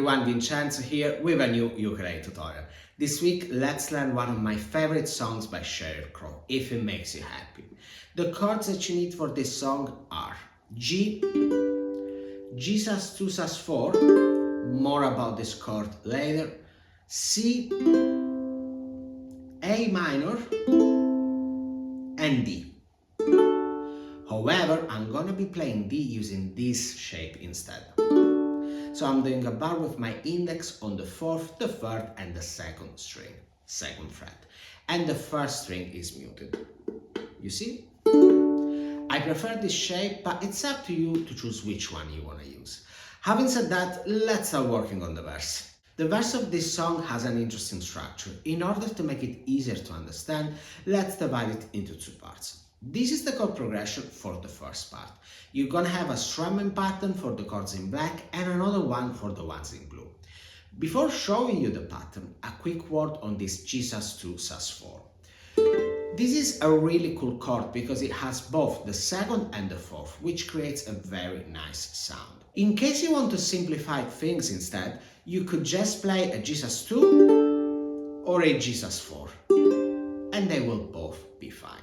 everyone, Vincenzo here with a new ukulele tutorial. This week, let's learn one of my favorite songs by Sheryl, If It Makes You Happy. The chords that you need for this song are G, G sus2 sus4, more about this chord later, C, A minor, and D. However, I'm gonna be playing D using this shape instead. So I'm doing a bar with my index on the 4th, the 3rd and the 2nd string, 2nd fret. And the 1st string is muted. You see? I prefer this shape, but it's up to you to choose which one you want to use. Having said that, let's start working on the verse. The verse of this song has an interesting structure. In order to make it easier to understand, let's divide it into two parts. This is the chord progression for the first part. You're gonna have a strumming pattern for the chords in black and another one for the ones in blue. Before showing you the pattern, a quick word on this G sus2 sus4. This is a really cool chord because it has both the 2nd and the 4th, which creates a very nice sound. In case you want to simplify things instead, you could just play a G sus2 or a G sus4, and they will both be fine.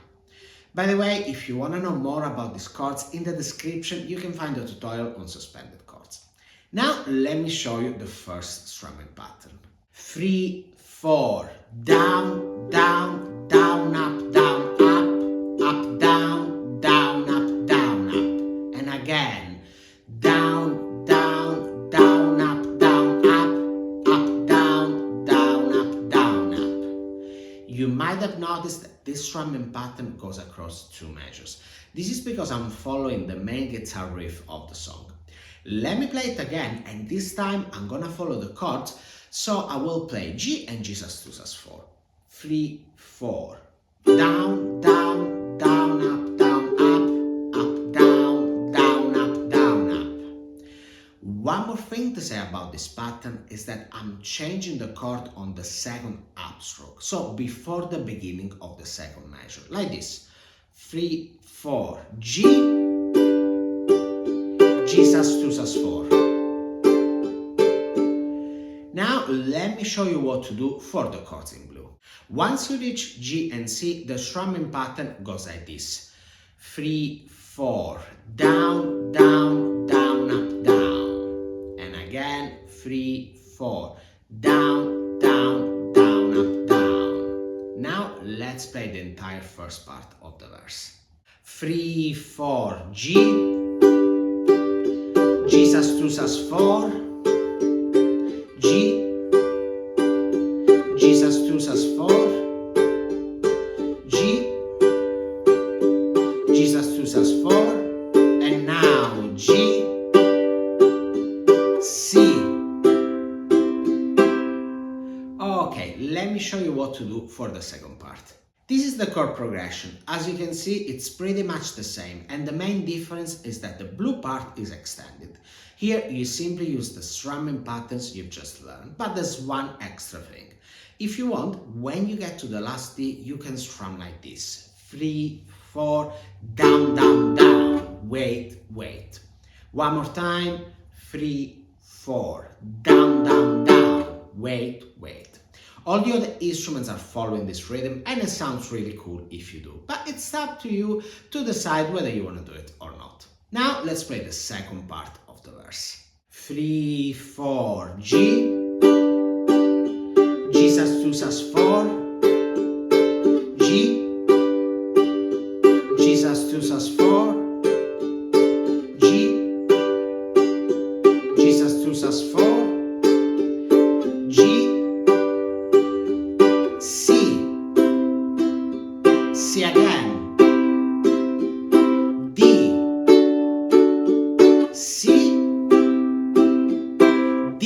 By the way, if you want to know more about these chords, in the description you can find a tutorial on suspended chords. Now let me show you the first strumming pattern. 3, 4, down, down, down, up, down, up, up, down, down, up, down, up. And again, down, down, down, up, down, up, up, down, down, up, down, up. You might have noticed that this strumming pattern goes across two measures. This is because I'm following the main guitar riff of the song. Let me play it again, and this time I'm gonna follow the chords, so I will play G and G sus2 sus4. 3, 4, down, down, down, up, down, up, up, down, down, up, down, up. One more thing to say about this pattern is that I'm changing the chord on the 2nd upstroke, so before the beginning of the 2nd measure, like this. 3, 4, G, G sus2 sus4. Now let me show you what to do for the chords in blue. Once you reach G and C, the strumming pattern goes like this. 3, 4, down, down, down, up, down. And again, 3, 4, down, down, down, up, down. Now let's play the entire first part of the verse. 3, 4, G, G sus2 sus4, G, G sus2 sus4, G, G sus2 sus4, and now G, C. Okay, let me show you what to do for the second part. This is the chord progression. As you can see, it's pretty much the same, and the main difference is that the blue part is extended. Here you simply use the strumming patterns you've just learned, but there's one extra thing. If you want, when you get to the last D, you can strum like this. 3, 4, down, down, down, wait, wait. One more time, 3, 4, down, down, down, wait, wait. All the other instruments are following this rhythm, and it sounds really cool if you do, but it's up to you to decide whether you want to do it or not. Now let's play the second part of the verse. 3, 4, G, G sus2 sus4, G, G sus2 sus4, G, G sus2 sus4, G, C again, D, C, D,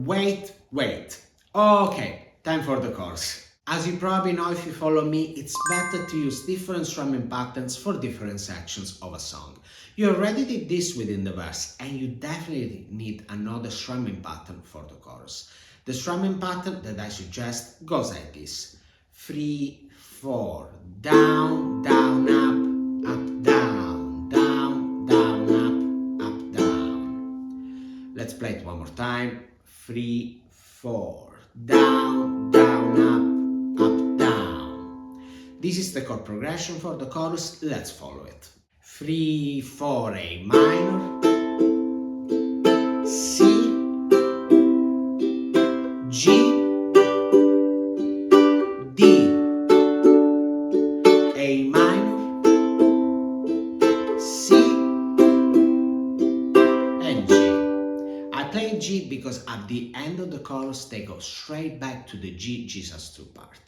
wait, wait. Okay, time for the chorus. As you probably know if you follow me, it's better to use different strumming patterns for different sections of a song. You already did this within the verse, and you definitely need another strumming pattern for the chorus. The strumming pattern that I suggest goes like this. 3, 4, down, down, up, down, down, down, up, down. Let's play it one more time. time, 3, 4, down, down, up, down. This is the chord progression for the chorus, let's follow it. 3, 4, A minor, C, G, D, A minor, C, and G. I play G because at the end of the chorus they go straight back to the G Jesus2 part.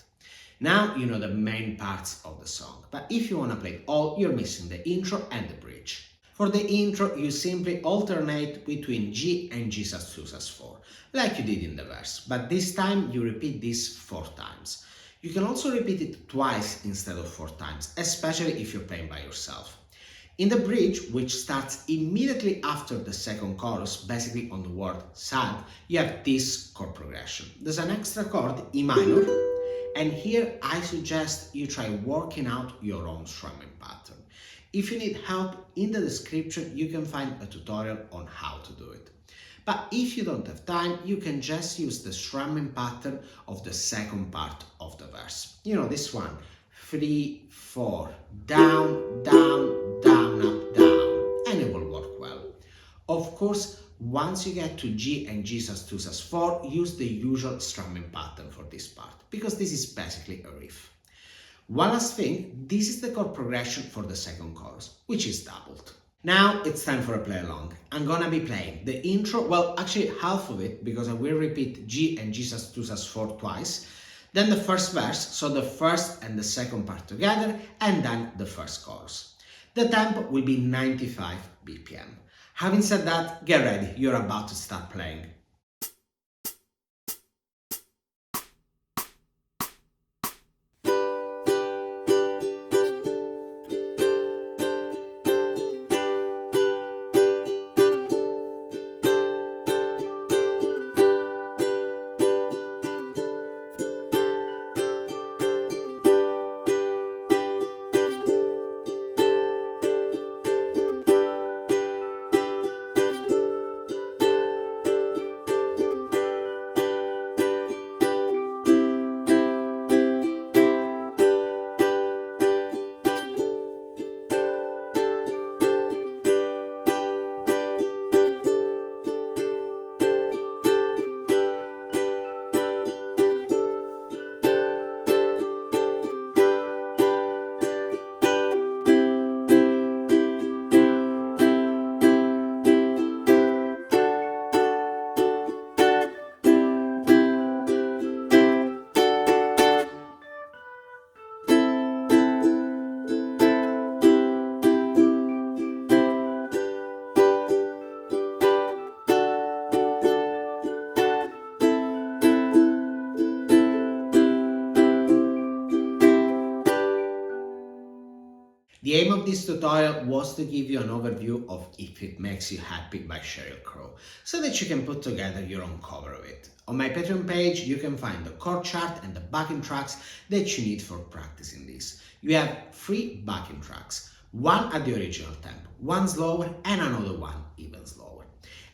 Now you know the main parts of the song, but if you want to play all, you're missing the intro and the bridge. For the intro, you simply alternate between G and G sus2 sus4, like you did in the verse, but this time you repeat this 4 times. You can also repeat it twice instead of 4 times, especially if you're playing by yourself. In the bridge, which starts immediately after the second chorus, basically on the word sad, you have this chord progression. There's an extra chord, E minor, and here I suggest you try working out your own strumming pattern. If you need help, in the description you can find a tutorial on how to do it. But if you don't have time, you can just use the strumming pattern of the second part of the verse. You know, this one, 3, 4, down, down, down, up, down, and it will work well. Of course, once you get to G and G sus2 sus4, use the usual strumming pattern for this part, because this is basically a riff. One last thing, this is the chord progression for the second chorus, which is doubled. Now it's time for a play along. I'm gonna be playing the intro, well actually half of it, because I will repeat G and G sus2 sus4 twice, then the first verse, so the first and the second part together, and then the first chorus. The tempo will be 95 BPM. Having said that, get ready, you're about to start playing. The aim of this tutorial was to give you an overview of If It Makes You Happy by Sheryl, so that you can put together your own cover of it. On my Patreon page you can find the chord chart and the backing tracks that you need for practicing this. You have 3 backing tracks, one at the original tempo, one slower and another one even slower.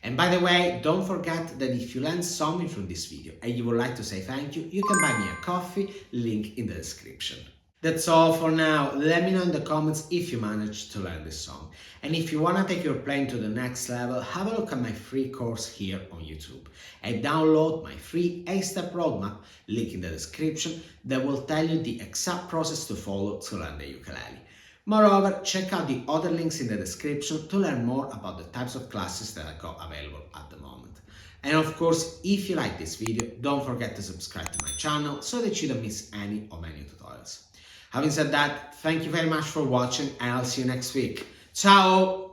And by the way, don't forget that if you learned something from this video and you would like to say thank you, you can buy me a coffee, link in the description. That's all for now. Let me know in the comments if you managed to learn this song. And if you want to take your playing to the next level, have a look at my free course here on YouTube and download my free 8-step roadmap, link in the description, that will tell you the exact process to follow to learn the ukulele. Moreover, check out the other links in the description to learn more about the types of classes that I got available at the moment. And of course, if you like this video, don't forget to subscribe to my channel so that you don't miss any of my new tutorials. Having said that, thank you very much for watching and I'll see you next week. Ciao!